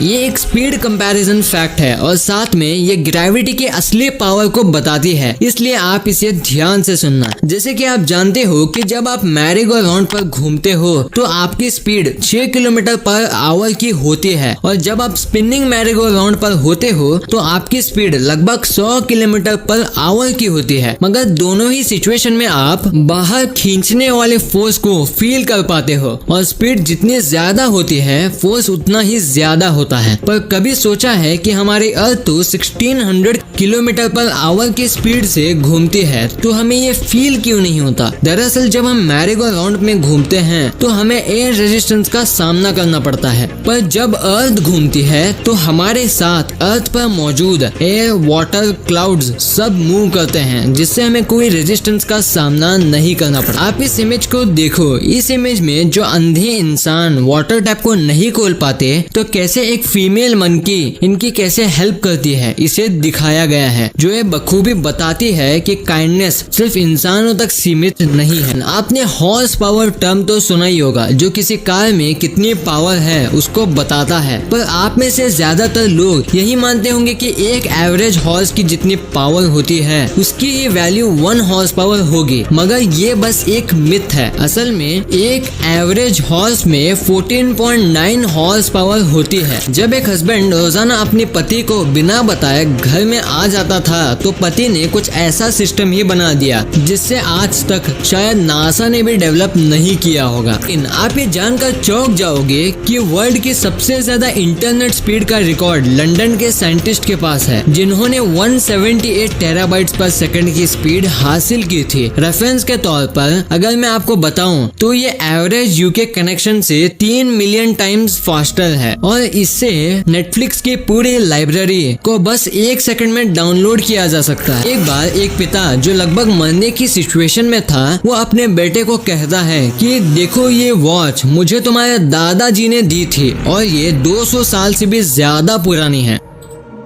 ये एक speed comparison fact है और साथ में ये ग्रेविटी के असली पावर को बताती है, इसलिए आप इसे ध्यान से सुनना। जैसे कि आप जानते हो कि जब आप मैरी गो राउंड पर घूमते हो तो आपकी स्पीड 6 किलोमीटर पर आवर की होती है और जब आप स्पिनिंग मैरी गो राउंड पर होते हो तो आपकी स्पीड लगभग 100 किलोमीटर पर आवर की होती है। मगर दोनों ही सिचुएशन में आप बाहर खींचने वाले फोर्स को फील कर पाते हो और स्पीड जितनी ज्यादा होती है फोर्स उतना ही ज्यादा होता है। पर कभी सोचा है कि हमारी अर्थ तो 1600 किलोमीटर पर आवर की स्पीड से घूमती है तो हमें ये फील क्यों नहीं होता? दरअसल जब हम मैरी गो राउंड में घूमते हैं तो हमें एयर रेजिस्टेंस का सामना करना पड़ता है, पर जब अर्थ घूमती है तो हमारे साथ अर्थ पर मौजूद एयर, वाटर, क्लाउड्स सब मूव करते हैं जिससे हमें कोई रेजिस्टेंस का सामना नहीं करना पड़ता। आप इस इमेज को देखो, इस इमेज में जो अंधे इंसान वाटर टैप को नहीं खोल पाते तो कैसे एक फीमेल मंकी इनकी कैसे हेल्प करती है इसे दिखाया गया है, जो ये बखूबी बताती है कि काइंडनेस सिर्फ इंसानों तक सीमित नहीं है। आपने हॉर्स पावर टर्म तो सुना ही होगा, जो किसी कार में कितनी पावर है उसको बताता है, पर आप में से ज्यादातर लोग यही मानते होंगे कि एक एवरेज हॉर्स की जितनी पावर होती है उसकी ही वैल्यू 1 हॉर्स पावर होगी, मगर ये बस एक मिथ है। असल में एक एवरेज हॉर्स में 14.9 हॉर्स पावर होती है। जब एक हस्बैंड रोजाना अपनी पति को बिना बताए घर में आ जाता था तो पति ने कुछ ऐसा सिस्टम ही बना दिया जिससे आज तक शायद नासा ने भी डेवलप नहीं किया होगा। लेकिन आप ये जानकर चौंक जाओगे कि वर्ल्ड की सबसे ज्यादा इंटरनेट स्पीड का रिकॉर्ड लंदन के साइंटिस्ट के पास है, जिन्होंने 178 टेराबाइट्स पर सेकंड की स्पीड हासिल की थी। रेफरेंस के तौर पर अगर मैं आपको बताऊं तो ये एवरेज यूके कनेक्शन से 3 मिलियन टाइम्स फास्टर है और इससे नेटफ्लिक्स की पूरी लाइब्रेरी को बस 1 सेकंड में डाउनलोड किया जा सकता है। एक बार एक पिता जो लगभग मरने की सिचुएशन में था वो अपने बेटे को कहता है कि देखो ये वॉच मुझे तुम्हारे दादाजी ने दी थी और ये 200 साल से भी ज्यादा पुरानी है।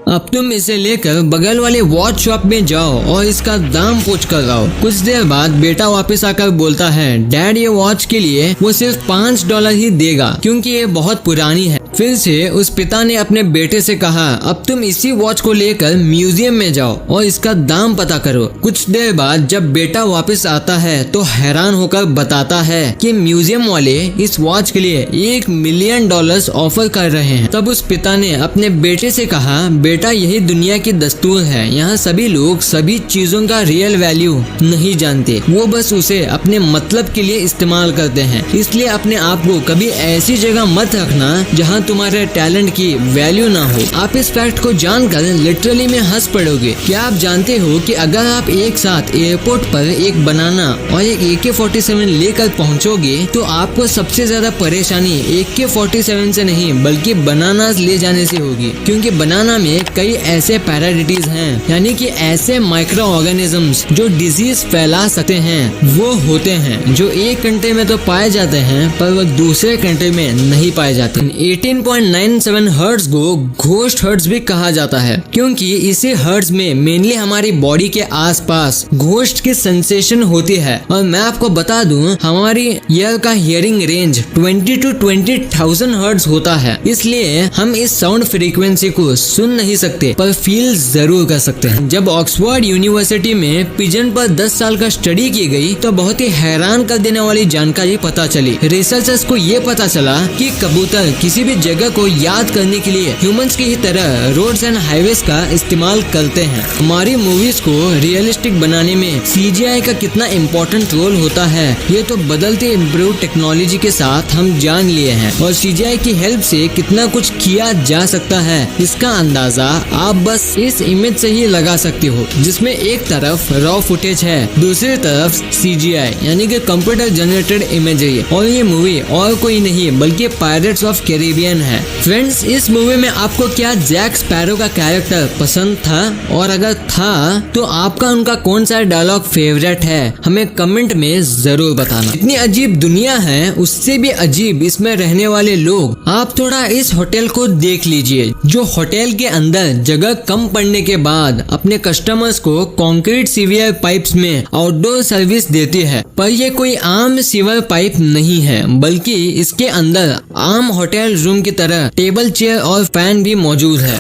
अब तुम इसे लेकर बगल वाले वॉच शॉप में जाओ और इसका दाम पूछ कर लाओ। कुछ देर बाद बेटा वापस आकर बोलता है डैड ये वॉच के लिए वो सिर्फ $5 ही देगा क्योंकि ये बहुत पुरानी है। फिर से उस पिता ने अपने बेटे से कहा अब तुम इसी वॉच को लेकर म्यूजियम में जाओ और इसका दाम पता करो। कुछ देर बाद जब बेटा वापस आता है तो हैरान होकर बताता है कि म्यूजियम वाले इस वॉच के लिए $1 मिलियन ऑफर कर रहे हैं। तब उस पिता ने अपने बेटे से कहा बेटा यही दुनिया की दस्तूर है, यहाँ सभी लोग सभी चीजों का रियल वैल्यू नहीं जानते, वो बस उसे अपने मतलब के लिए इस्तेमाल करते हैं। इसलिए अपने आप को कभी ऐसी जगह मत रखना जहाँ तुम्हारे टैलेंट की वैल्यू ना हो। आप इस फैक्ट को जानकर लिटरली में हंस पड़ोगे। क्या आप जानते हो कि अगर आप एक साथ एयरपोर्ट पर एक बनाना और एक AK-47 लेकर पहुंचोगे तो आपको सबसे ज्यादा परेशानी AK-47 से नहीं बल्कि बनानास ले जाने से होगी, क्योंकि बनाना में कई ऐसे पैरासिट्स हैं, यानी कि ऐसे माइक्रो ऑर्गेनिजम्स जो डिजीज फैला सकते हैं वो होते हैं, जो एक कंट्री में तो पाए जाते हैं पर वो दूसरे कंट्री में नहीं पाए जाते। 18.97 हर्ट्ज को घोस्ट हर्ट्ज भी कहा जाता है, क्योंकि इसी हर्ट्ज में मेनली हमारी बॉडी के आसपास घोस्ट की सेंसेशन होती है। और मैं आपको बता दूं हमारी ईयर का हियरिंग रेंज 20 to 20,000 हर्ट्ज होता है, इसलिए हम इस साउंड फ्रीक्वेंसी को सुन नहीं सकते पर फील जरूर कर सकते हैं। जब ऑक्सफोर्ड यूनिवर्सिटी में पिजन पर 10 साल का स्टडी की गई तो बहुत ही हैरान कर देने वाली जानकारी पता चली। रिसर्चर्स को ये पता चला कि कबूतर किसी भी जगह को याद करने के लिए ह्यूमंस की ही तरह रोड्स एंड हाईवेज का इस्तेमाल करते हैं। हमारी मूवीज को रियलिस्टिक बनाने में CGI का कितना इम्पोर्टेंट रोल होता है ये तो बदलते इम्प्रूव टेक्नोलॉजी के साथ हम जान लिए हैं, और CGI की हेल्प से कितना कुछ किया जा सकता है इसका अंदाजा आप बस इस इमेज से ही लगा सकते हो, जिसमें एक तरफ रॉ फुटेज है, दूसरी तरफ CGI यानी कि कंप्यूटर जनरेटेड इमेजरी, और ये मूवी और कोई नहीं बल्कि पायरेट्स ऑफ कैरिबियन है। फ्रेंड्स, इस मूवी में आपको क्या जैक स्पैरो का कैरेक्टर पसंद था, और अगर था तो आपका उनका कौन सा डायलॉग फेवरेट है हमें कमेंट में जरूर बताना। इतनी अजीब दुनिया है उससे भी अजीब इसमें रहने वाले लोग। आप थोड़ा इस होटल को देख लीजिए, जो होटल के अंदर अंदर जगह कम पड़ने के बाद अपने कस्टमर्स को कंक्रीट सीवर पाइप्स में आउटडोर सर्विस देती है। पर ये कोई आम सीवर पाइप नहीं है, बल्कि इसके अंदर आम होटल रूम की तरह टेबल, चेयर और फैन भी मौजूद है।